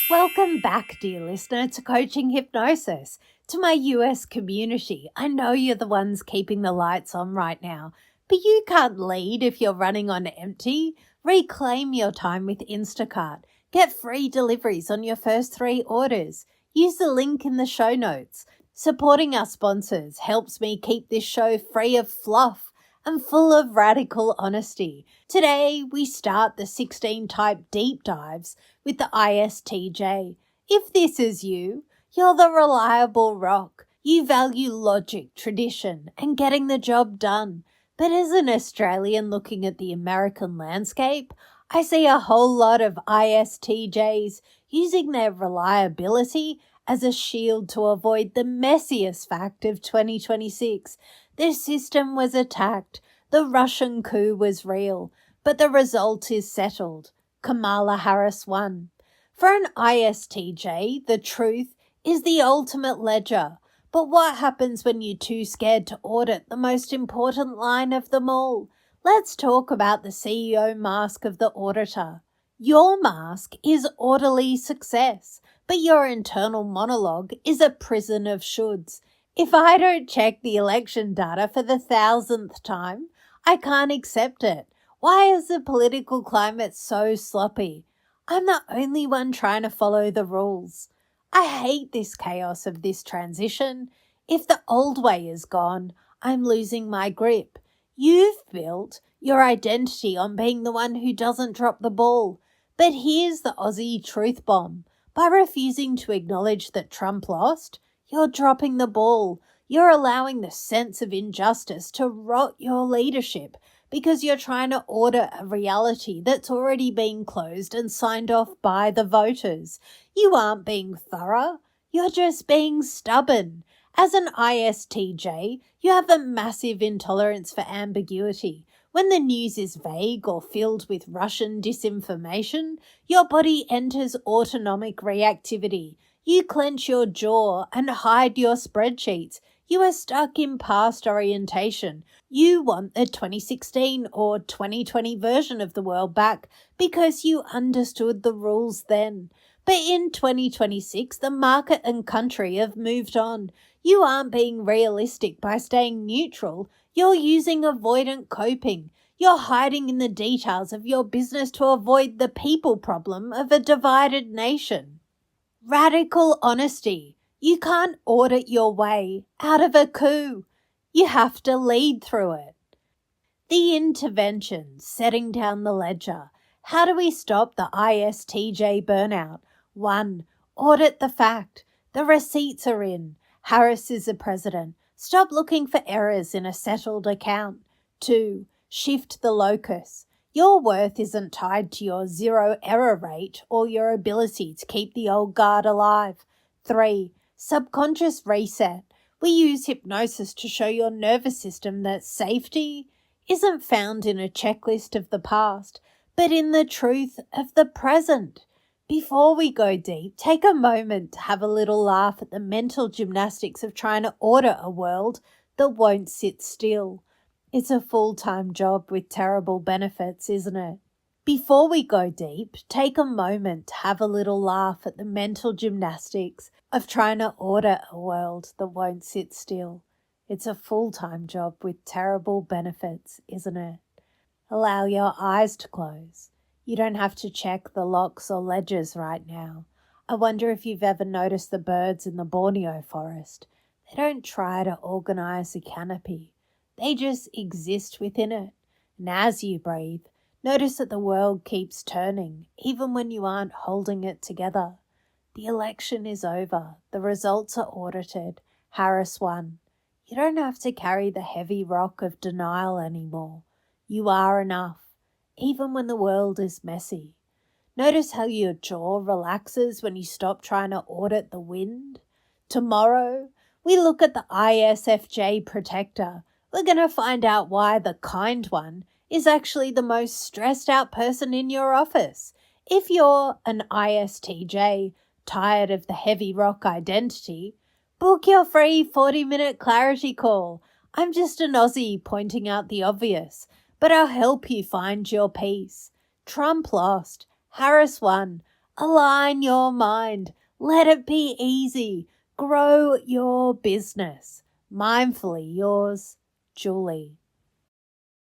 Welcome back, dear listener, to Coaching Hypnosis. To my US community, I know you're the ones keeping the lights on right now, but you can't lead if you're running on empty. Reclaim your time with Instacart. Get free deliveries on your first 3 orders. Use the link in the show notes. Supporting our sponsors helps me keep this show free of fluff and full of radical honesty. Today, we start the 16-type deep dives with the ISTJ. If this is you, you're the reliable rock. You value logic, tradition, and getting the job done. But as an Australian looking at the American landscape, I see a whole lot of ISTJs using their reliability as a shield to avoid the messiest fact of 2026. Their system was attacked. The Russian coup was real, but the result is settled. Kamala Harris won. For an ISTJ, the truth is the ultimate ledger. But what happens when you're too scared to audit the most important line of them all? Let's talk about the CEO mask of the auditor. Your mask is orderly success, but your internal monologue is a prison of shoulds. If I don't check the election data for the 1000th time, I can't accept it. Why is the political climate so sloppy? I'm the only one trying to follow the rules. I hate this chaos of this transition. If the old way is gone, I'm losing my grip. You've built your identity on being the one who doesn't drop the ball. But here's the Aussie truth bomb. By refusing to acknowledge that Trump lost, you're dropping the ball. You're allowing the sense of injustice to rot your leadership because you're trying to audit a reality that's already been closed and signed off by the voters. You aren't being thorough. You're just being stubborn. As an ISTJ, you have a massive intolerance for ambiguity. When the news is vague or filled with Russian disinformation, your body enters autonomic reactivity. You clench your jaw and hide your spreadsheets. You are stuck in past orientation. You want the 2016 or 2020 version of the world back because you understood the rules then. But in 2026, the market and country have moved on. You aren't being realistic by staying neutral. You're using avoidant coping. You're hiding in the details of your business to avoid the people problem of a divided nation. Radical honesty. You can't audit your way out of a coup. You have to lead through it. The intervention, setting down the ledger. How do we stop the ISTJ burnout? 1. Audit the fact. The receipts are in. Harris is the president. Stop looking for errors in a settled account. 2. Shift the locus. Your worth isn't tied to your 0 error rate or your ability to keep the old guard alive. 3. Subconscious reset. We use hypnosis to show your nervous system that safety isn't found in a checklist of the past, but in the truth of the present. Before we go deep, take a moment to have a little laugh at the mental gymnastics of trying to audit a world that won't sit still. It's a full-time job with terrible benefits, isn't it? Before we go deep, take a moment to have a little laugh at the mental gymnastics of trying to audit a world that won't sit still. It's a full-time job with terrible benefits, isn't it? Allow your eyes to close. You don't have to check the locks or ledgers right now. I wonder if you've ever noticed the birds in the Borneo forest. They don't try to organize a canopy. They just exist within it. And as you breathe, notice that the world keeps turning, even when you aren't holding it together. The election is over. The results are audited. Harris won. You don't have to carry the heavy rock of denial anymore. You are enough, even when the world is messy. Notice how your jaw relaxes when you stop trying to audit the wind. Tomorrow, we look at the ISFJ protector. We're going to find out why the kind one is actually the most stressed out person in your office. If you're an ISTJ, tired of the heavy rock identity, book your free 40-minute clarity call. I'm just an Aussie pointing out the obvious, but I'll help you find your peace. Trump lost. Harris won. Align your mind. Let it be easy. Grow your business. Mindfully yours, Julie.